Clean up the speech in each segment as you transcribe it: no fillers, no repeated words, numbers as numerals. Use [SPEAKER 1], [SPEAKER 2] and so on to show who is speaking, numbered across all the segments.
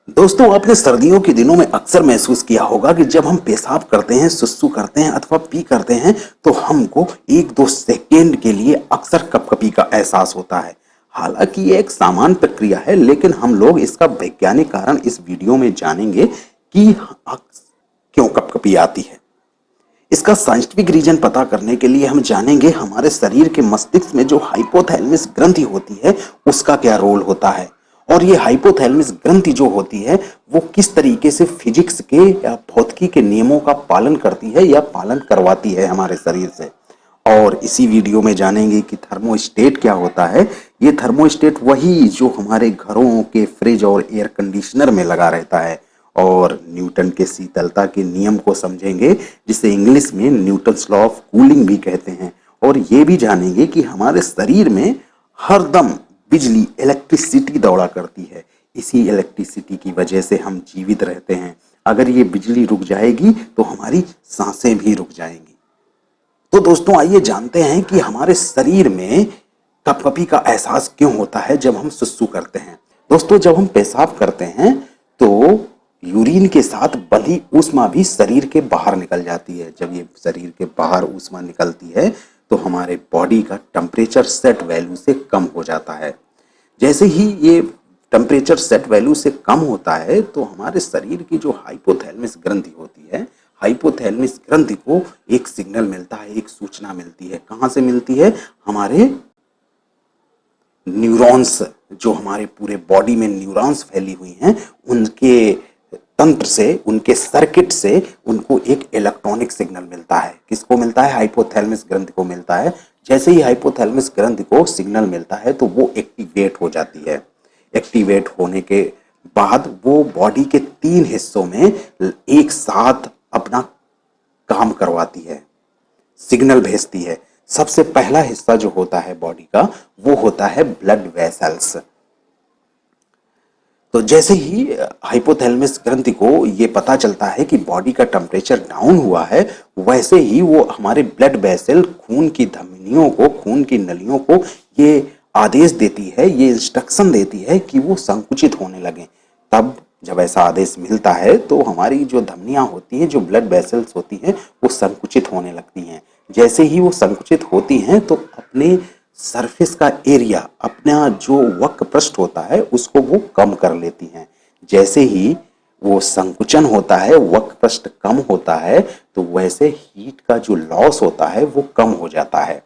[SPEAKER 1] दोस्तों, आपने सर्दियों के दिनों में अक्सर महसूस किया होगा कि जब हम पेशाब करते हैं, सुसु करते हैं अथवा पी करते हैं तो हमको 1-2 सेकेंड के लिए अक्सर कपकपी का एहसास होता है। हालांकि ये एक सामान्य प्रक्रिया है, लेकिन हम लोग इसका वैज्ञानिक कारण इस वीडियो में जानेंगे कि क्यों कपकपी आती है। इसका साइंटिफिक रीजन पता करने के लिए हम जानेंगे हमारे शरीर के मस्तिष्क में जो हाइपोथैलेमस ग्रंथि होती है उसका क्या रोल होता है, और ये हाइपोथैलेमस ग्रंथि जो होती है वो किस तरीके से फिजिक्स के या भौतिकी के नियमों का पालन करती है या पालन करवाती है हमारे शरीर से। और इसी वीडियो में जानेंगे कि थर्मोस्टेट क्या होता है। ये थर्मोस्टेट वही जो हमारे घरों के फ्रिज और एयर कंडीशनर में लगा रहता है। और न्यूटन के शीतलता के नियम को समझेंगे, जिसे इंग्लिश में न्यूटन्स लॉ ऑफ कूलिंग भी कहते हैं। और ये भी जानेंगे कि हमारे शरीर में हरदम बिजली इलेक्ट्रिसिटी दौड़ा करती है। इसी इलेक्ट्रिसिटी की वजह से हम जीवित रहते हैं। अगर ये बिजली रुक जाएगी तो हमारी सांसें भी रुक जाएंगी। तो दोस्तों, आइए जानते हैं कि हमारे शरीर में कपकपी का एहसास क्यों होता है जब हम सुसु करते हैं। दोस्तों, जब हम पेशाब करते हैं तो यूरिन के साथ बंधी ऊष्मा भी शरीर के बाहर निकल जाती है। जब ये शरीर के बाहर ऊष्मा निकलती है तो हमारे बॉडी का टेम्परेचर सेट वैल्यू से कम हो जाता है। जैसे ही ये टेम्परेचर सेट वैल्यू से कम होता है तो हमारे शरीर की जो हाइपोथैलेमस ग्रंथि होती है, हाइपोथैलेमस ग्रंथि को एक सिग्नल मिलता है, एक सूचना मिलती है। कहाँ से मिलती है? हमारे न्यूरॉन्स, जो हमारे पूरे बॉडी में न्यूरॉन्स फैली हुई हैं, उनके तंत्र से, उनके सर्किट से उनको एक इलेक्ट्रॉनिक सिग्नल मिलता है। किसको मिलता है? हाइपोथैलेमस ग्रंथि को मिलता है। जैसे ही हाइपोथैलेमस ग्रंथि को सिग्नल मिलता है तो वो एक्टिवेट हो जाती है। एक्टिवेट होने के बाद वो बॉडी के 3 हिस्सों में एक साथ अपना काम करवाती है, सिग्नल भेजती है। सबसे पहला हिस्सा जो होता है बॉडी का, वो होता है ब्लड वेसल्स। तो जैसे ही हाइपोथैलेमस ग्रंथि को ये पता चलता है कि बॉडी का टेम्परेचर डाउन हुआ है, वैसे ही वो हमारे ब्लड वेसल, खून की धमनियों को, खून की नलियों को ये आदेश देती है, ये इंस्ट्रक्शन देती है कि वो संकुचित होने लगें। तब जब ऐसा आदेश मिलता है तो हमारी जो धमनियां होती हैं, जो ब्लड वेसल्स होती हैं, वो संकुचित होने लगती हैं। जैसे ही वो संकुचित होती हैं तो अपने सरफेस का एरिया, अपना जो वक्र पृष्ठ होता है, उसको वो कम कर लेती हैं। जैसे ही वो संकुचन होता है, वक्र पृष्ठ कम होता है, तो वैसे हीट का जो लॉस होता है वो कम हो जाता है।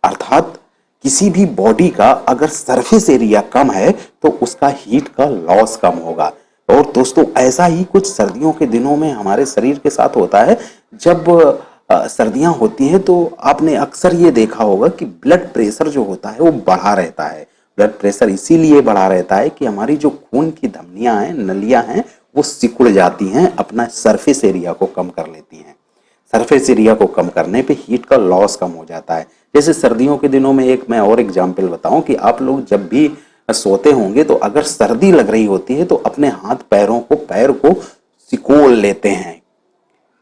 [SPEAKER 1] अर्थात किसी भी बॉडी का अगर सरफेस एरिया कम है तो उसका हीट का लॉस कम होगा। और दोस्तों, ऐसा ही कुछ सर्दियों के दिनों में हमारे शरीर के साथ होता है। जब सर्दियां होती हैं तो आपने अक्सर ये देखा होगा कि ब्लड प्रेशर जो होता है वो बढ़ा रहता है। ब्लड प्रेशर इसीलिए बढ़ा रहता है कि हमारी जो खून की धमनियां हैं, नलियां हैं, वो सिकुड़ जाती हैं, अपना सरफेस एरिया को कम कर लेती हैं। सरफेस एरिया को कम करने पे हीट का लॉस कम हो जाता है। जैसे सर्दियों के दिनों में एक मैं और एग्जांपल बताऊं कि आप लोग जब भी सोते होंगे तो अगर सर्दी लग रही होती है तो अपने हाथ पैरों को, पैर को सिकोड़ लेते हैं।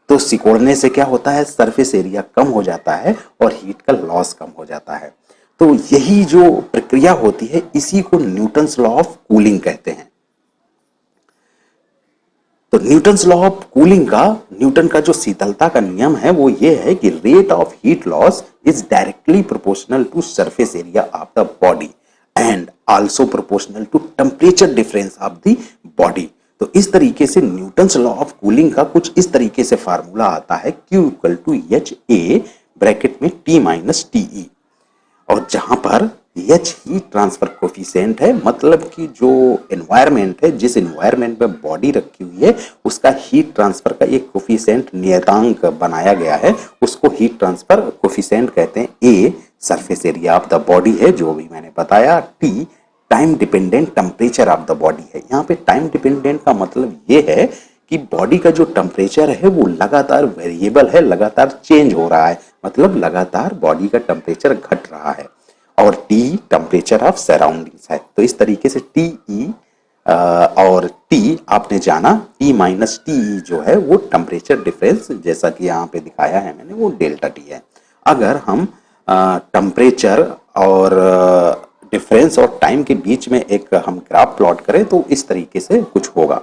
[SPEAKER 1] तो सिकोड़ने से क्या होता है? सरफेस एरिया कम हो जाता है और हीट का लॉस कम हो जाता है। तो यही जो प्रक्रिया होती है, इसी को न्यूटन्स लॉ ऑफ कूलिंग कहते हैं। तो न्यूटन्स लॉ ऑफ कूलिंग का, न्यूटन का जो शीतलता का नियम है वो ये है कि rate of heat loss is directly proportional to surface area of the body and also proportional to temperature difference of the body. तो इस तरीके से न्यूटन्स लॉ ऑफ कूलिंग का कुछ इस तरीके से फार्मूला आता है, Q equal to H A bracket में T माइनस टीई, और जहां पर एच हीट ट्रांसफर कोफिशिएंट है, मतलब कि जो एनवायरनमेंट है, जिस एनवायरनमेंट में बॉडी रखी हुई है, उसका हीट ट्रांसफर का एक कोफिशिएंट, नियतांक बनाया गया है, उसको हीट ट्रांसफर कोफिशिएंट कहते हैं। A surface area of the body है, जो भी मैंने बताया। T time dependent temperature of the body है। यहाँ पे टाइम डिपेंडेंट का मतलब ये है कि बॉडी का जो टेम्परेचर है वो लगातार वेरिएबल है, लगातार चेंज हो रहा है, मतलब लगातार बॉडी का टेम्परेचर घट रहा है। और टी टेम्परेचर ऑफ सराउंडिंग्स है। तो इस तरीके से टी ई और टी आपने जाना, टी माइनस टी जो है वो टेम्परेचर डिफरेंस, जैसा कि यहाँ पे दिखाया है मैंने, वो डेल्टा टी है। अगर हम टेम्परेचर और डिफरेंस और टाइम के बीच में एक हम ग्राफ प्लॉट करें तो इस तरीके से कुछ होगा।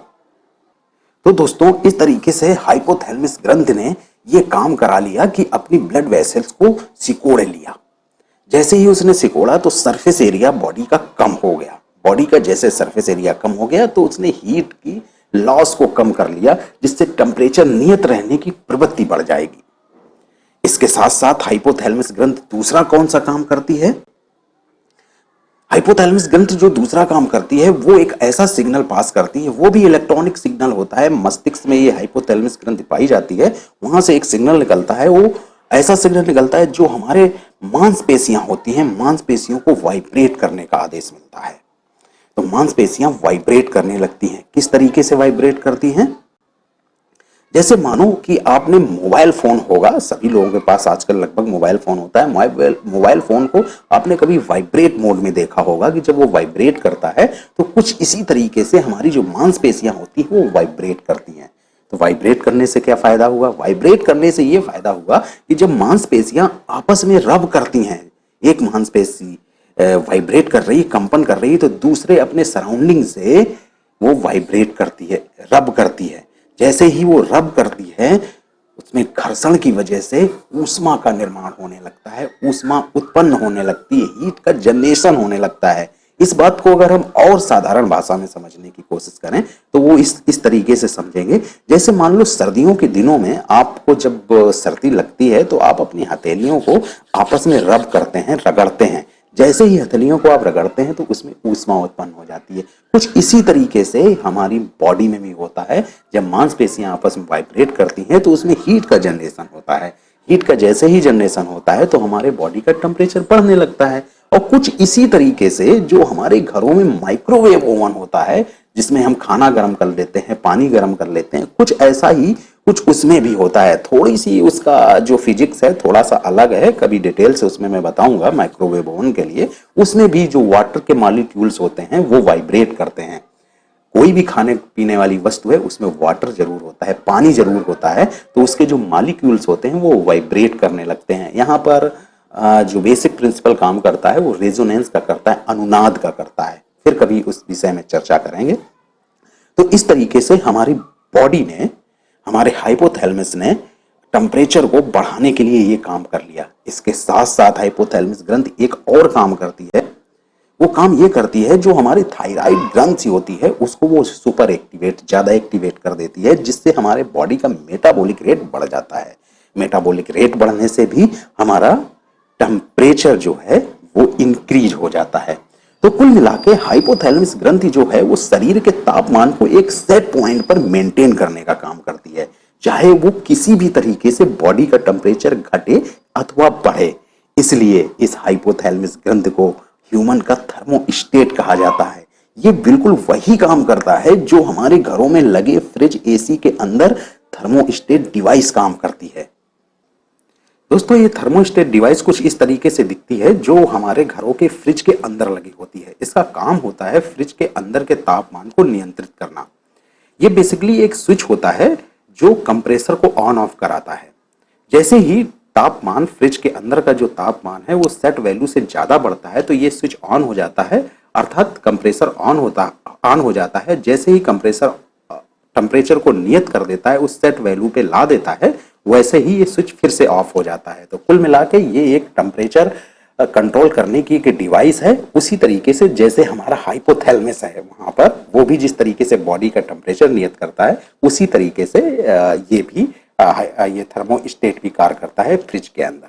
[SPEAKER 1] तो दोस्तों इस तरीके से हाइपोथैलेमस ग्रंथि ने ये काम करा लिया कि अपनी ब्लड वेसल्स को सिकोड़ लिया। जैसे ही उसने सिकोड़ा तो सरफेस एरिया बॉडी का कम हो गया। बॉडी का जैसे सरफेस एरिया कम हो गया तो उसने हीट की लॉस को कम कर लिया, जिससे टेम्परेचर नियत रहने की प्रवृत्ति बढ़ जाएगी। इसके साथ साथ हाइपोथैलेमस ग्रंथि दूसरा कौन सा काम करती है? हाइपोथैलेमस ग्रंथि जो दूसरा काम करती है वो एक ऐसा सिग्नल पास करती है, वो भी इलेक्ट्रॉनिक सिग्नल होता है। मस्तिष्क में ये हाइपोथैलेमस ग्रंथि पाई जाती है, वहां से एक सिग्नल निकलता है। वो ऐसा सिग्नल निकलता है जो हमारे मांसपेशियां होती हैं, मांसपेशियों को वाइब्रेट करने का आदेश मिलता है। तो मांसपेशियां वाइब्रेट करने लगती हैं। किस तरीके से वाइब्रेट करती हैं? जैसे मानो कि आपने मोबाइल फोन होगा, सभी लोगों के पास आजकल लगभग मोबाइल फोन होता है। मोबाइल फोन को आपने कभी वाइब्रेट मोड में देखा होगा कि जब वो वाइब्रेट करता है तो कुछ इसी तरीके से हमारी जो मांसपेशियां होती हैं वो वाइब्रेट करती हैं। तो वाइब्रेट करने से क्या फायदा हुआ? वाइब्रेट करने से ये फायदा हुआ कि जब मांसपेशियां आपस में रब करती हैं, एक मांसपेशी वाइब्रेट कर रही, कंपन कर रही, तो दूसरे अपने सराउंडिंग से वो वाइब्रेट करती है, रब करती है। जैसे ही वो रब करती है उसमें घर्षण की वजह से ऊष्मा का निर्माण होने लगता है, ऊष्मा उत्पन्न होने लगती है, हीट का जनरेशन होने लगता है। इस बात को अगर हम और साधारण भाषा में समझने की कोशिश करें तो वो इस तरीके से समझेंगे। जैसे मान लो सर्दियों के दिनों में आपको जब सर्दी लगती है तो आप अपनी हथेलियों को आपस में रब करते हैं, रगड़ते हैं। जैसे ही हथेलियों को आप रगड़ते हैं तो उसमें ऊष्मा उत्पन्न हो जाती है। कुछ इसी तरीके से हमारी बॉडी में भी होता है। जब मांसपेशियां आपस में वाइब्रेट करती हैं तो उसमें हीट का जनरेशन होता है। हीट का जैसे ही जनरेशन होता है तो हमारे बॉडी का टेम्परेचर बढ़ने लगता है। और कुछ इसी तरीके से जो हमारे घरों में माइक्रोवेव ओवन होता है, जिसमें हम खाना गर्म कर लेते हैं, पानी गर्म कर लेते हैं, कुछ ऐसा ही कुछ उसमें भी होता है। थोड़ी सी उसका जो फिजिक्स है थोड़ा सा अलग है, कभी डिटेल से उसमें मैं बताऊंगा माइक्रोवेव ओवन के लिए। उसमें भी जो वाटर के मॉलिक्यूल्स होते हैं वो वाइब्रेट करते हैं। कोई भी खाने पीने वाली वस्तु है उसमें वाटर जरूर होता है, पानी जरूर होता है, तो उसके जो मॉलिक्यूल्स होते हैं वो वाइब्रेट करने लगते हैं। यहाँ पर जो बेसिक प्रिंसिपल काम करता है वो रेजोनेंस का करता है, अनुनाद का करता है। फिर कभी उस विषय में चर्चा करेंगे। तो इस तरीके से हमारी बॉडी ने, हमारे हाइपोथैलेमस ने टेम्परेचर को बढ़ाने के लिए ये काम कर लिया। इसके साथ साथ हाइपोथैलेमस ग्रंथि एक और काम करती है। वो काम ये करती है जो हमारी थायराइड ग्रंथि होती है उसको वो सुपर एक्टिवेट, ज्यादा एक्टिवेट कर देती है, जिससे हमारे बॉडी का मेटाबॉलिक रेट बढ़ जाता है। मेटाबॉलिक रेट बढ़ने से भी हमारा टेम्परेचर जो है वो इंक्रीज हो जाता है। तो कुल मिला के हाइपोथैलेमस ग्रंथि जो है वो शरीर के तापमान को एक सेट पॉइंट पर मेंटेन करने का काम करती है, चाहे वो किसी भी तरीके से बॉडी का टेम्परेचर घटे अथवा बढ़े। इसलिए इस हाइपोथैलेमस ग्रंथि को ह्यूमन का थर्मोस्टेट कहा जाता है। ये बिल्कुल वही काम करता है जो हमारे घरों में लगे फ्रिज, एसी के अंदर थर्मोस्टेट डिवाइस काम करती है। दोस्तों ये थर्मोस्टेट डिवाइस कुछ इस तरीके से दिखती है जो हमारे घरों के फ्रिज के अंदर लगी होती है। इसका काम होता है फ्रिज के अंदर के तापमान को नियंत्रित करना। ये बेसिकली एक स्विच होता है जो कंप्रेसर को ऑन ऑफ कराता है। जैसे ही तापमान, फ्रिज के अंदर का जो तापमान है वो सेट वैल्यू से ज्यादा बढ़ता है तो ये स्विच ऑन हो जाता है, अर्थात कंप्रेसर ऑन हो जाता है। जैसे ही कंप्रेसर टेम्परेचर को नियत कर देता है, उस सेट वैल्यू पे ला देता है, वैसे ही ये स्विच फिर से ऑफ हो जाता है। तो कुल मिला के ये एक टेम्परेचर कंट्रोल करने की एक डिवाइस है। उसी तरीके से जैसे हमारा हाइपोथैलेमस है वहां पर वो भी जिस तरीके से बॉडी का टेम्परेचर नियत करता है उसी तरीके से ये भी ये थर्मोस्टेट भी कार्य करता है फ्रिज के अंदर।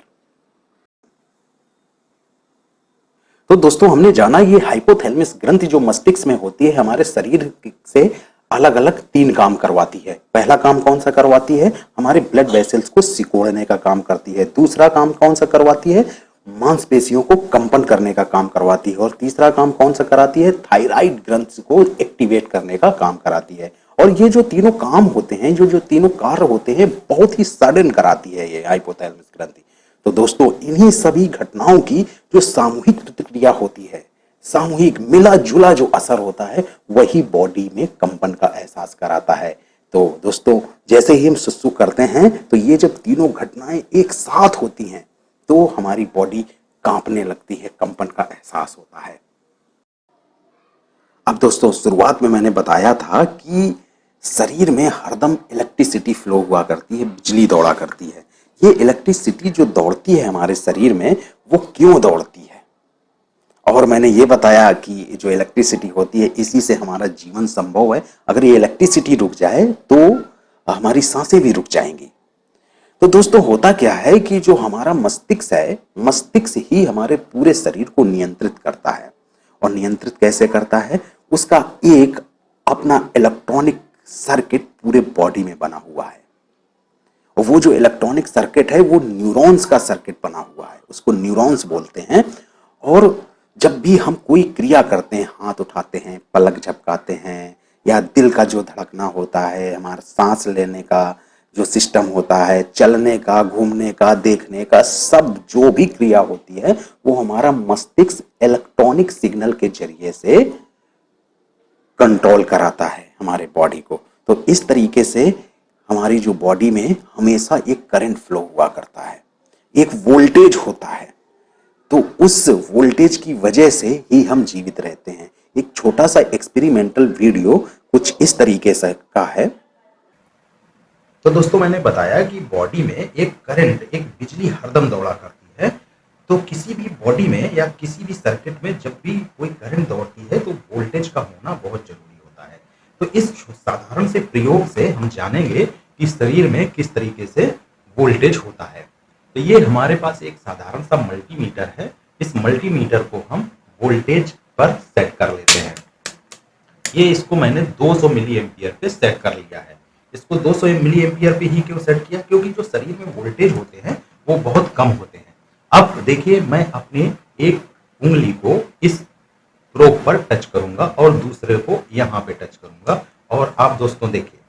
[SPEAKER 1] तो दोस्तों हमने जाना ये हाइपोथैलेमस ग्रंथि जो मस्तिष्क में होती है हमारे शरीर से अलग अलग 3 काम करवाती है। पहला काम कौन सा करवाती है? हमारे ब्लड वेसल्स को सिकोड़ने का काम करती है। दूसरा काम कौन सा करवाती है? मांसपेशियों को कंपन करने का काम करवाती है। और तीसरा काम कौन सा कराती है? थायराइड ग्रंथि को एक्टिवेट करने का काम कराती है। और ये जो तीनों काम होते हैं, जो तीनों कार्य होते हैं, बहुत ही सडन कराती है ये हाइपोथैलेमस ग्रंथि। तो दोस्तों इन्हीं सभी घटनाओं की जो सामूहिक प्रतिक्रिया होती है, सामूहिक मिला जुला जो असर होता है, वही बॉडी में कंपन का एहसास कराता है। तो दोस्तों जैसे ही हम सुसु करते हैं तो ये जब तीनों घटनाएं एक साथ होती हैं तो हमारी बॉडी कांपने लगती है, कंपन का एहसास होता है। अब दोस्तों शुरुआत में मैंने बताया था कि शरीर में हरदम इलेक्ट्रिसिटी फ्लो हुआ करती है, बिजली दौड़ा करती है। ये इलेक्ट्रिसिटी जो दौड़ती है हमारे शरीर में, वो क्यों दौड़ती है? और मैंने ये बताया कि जो इलेक्ट्रिसिटी होती है, इसी से हमारा जीवन संभव है। अगर ये इलेक्ट्रिसिटी रुक जाए तो हमारी सांसें भी रुक जाएंगी। तो दोस्तों, होता क्या है कि जो हमारा मस्तिष्क है, मस्तिष्क ही हमारे पूरे शरीर को नियंत्रित करता है। और नियंत्रित कैसे करता है? उसका एक अपना इलेक्ट्रॉनिक सर्किट पूरे बॉडी में बना हुआ है। और वो जो इलेक्ट्रॉनिक सर्किट है वो न्यूरॉन्स का सर्किट बना हुआ है, उसको न्यूरॉन्स बोलते हैं। और जब भी हम कोई क्रिया करते हैं, हाथ उठाते हैं, पलक झपकाते हैं, या दिल का जो धड़कना होता है, हमारा सांस लेने का जो सिस्टम होता है, चलने का, घूमने का, देखने का, सब जो भी क्रिया होती है वो हमारा मस्तिष्क इलेक्ट्रॉनिक सिग्नल के जरिए से कंट्रोल कराता है हमारे बॉडी को। तो इस तरीके से हमारी जो बॉडी में हमेशा एक करंट फ्लो हुआ करता है, एक वोल्टेज होता है। तो उस वोल्टेज की वजह से ही हम जीवित रहते हैं। एक छोटा सा एक्सपेरिमेंटल वीडियो कुछ इस तरीके से का है।
[SPEAKER 2] तो दोस्तों, मैंने बताया कि बॉडी में एक करंट, एक बिजली हरदम दौड़ा करती है। तो किसी भी बॉडी में या किसी भी सर्किट में जब भी कोई करंट दौड़ती है तो वोल्टेज का होना बहुत जरूरी होता है। तो इस साधारण से प्रयोग से हम जानेंगे कि शरीर में किस तरीके से वोल्टेज होता है। तो ये हमारे पास एक साधारण सा मल्टीमीटर है। इस मल्टीमीटर को हम वोल्टेज पर सेट कर लेते हैं। ये इसको मैंने 200 मिली एम्पियर पे सेट कर लिया है। इसको 200 मिली एम्पियर पे ही क्यों सेट किया? क्योंकि जो शरीर में वोल्टेज होते हैं वो बहुत कम होते हैं। अब देखिए, मैं अपने एक उंगली को इस प्रोब पर टच करूंगा और दूसरे को यहाँ पे टच करूंगा, और आप दोस्तों देखिए,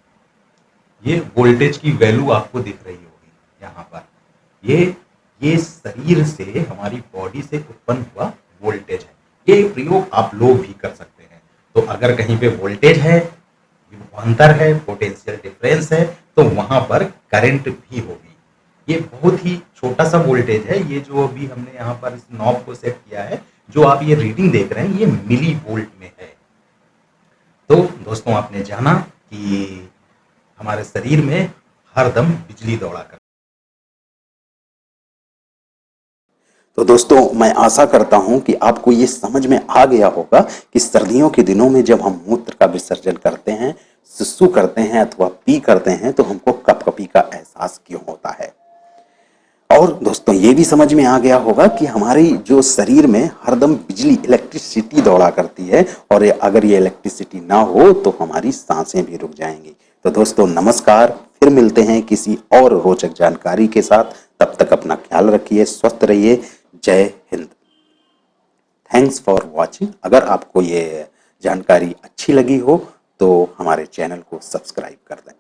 [SPEAKER 2] ये वोल्टेज की वैल्यू आपको दिख रही होगी यहाँ पर। ये शरीर से, हमारी बॉडी से उत्पन्न हुआ वोल्टेज है। ये प्रयोग आप लोग भी कर सकते हैं। तो अगर कहीं पे वोल्टेज है, अंतर है, पोटेंशियल डिफरेंस है, तो वहां पर करंट भी होगी। ये बहुत ही छोटा सा वोल्टेज है। ये जो अभी हमने यहाँ पर इस नॉब को सेट किया है, जो आप ये रीडिंग देख रहे हैं, ये मिली वोल्ट में है। तो दोस्तों, आपने जाना कि हमारे शरीर में हरदम बिजली दौड़ा कर।
[SPEAKER 1] तो दोस्तों, मैं आशा करता हूं कि आपको ये समझ में आ गया होगा कि सर्दियों के दिनों में जब हम मूत्र का विसर्जन करते हैं, सुसु करते हैं अथवा पी करते हैं, तो हमको कपकपी का एहसास क्यों होता है। और दोस्तों, ये भी समझ में आ गया होगा कि हमारी जो शरीर में हरदम बिजली, इलेक्ट्रिसिटी दौड़ा करती है, और अगर ये इलेक्ट्रिसिटी ना हो तो हमारी सांसें भी रुक जाएंगी। तो दोस्तों, नमस्कार। फिर मिलते हैं किसी और रोचक जानकारी के साथ। तब तक अपना ख्याल रखिए, स्वस्थ रहिए। जय हिंद। Thanks for watching. अगर आपको ये जानकारी अच्छी लगी हो तो हमारे चैनल को सब्सक्राइब कर दें।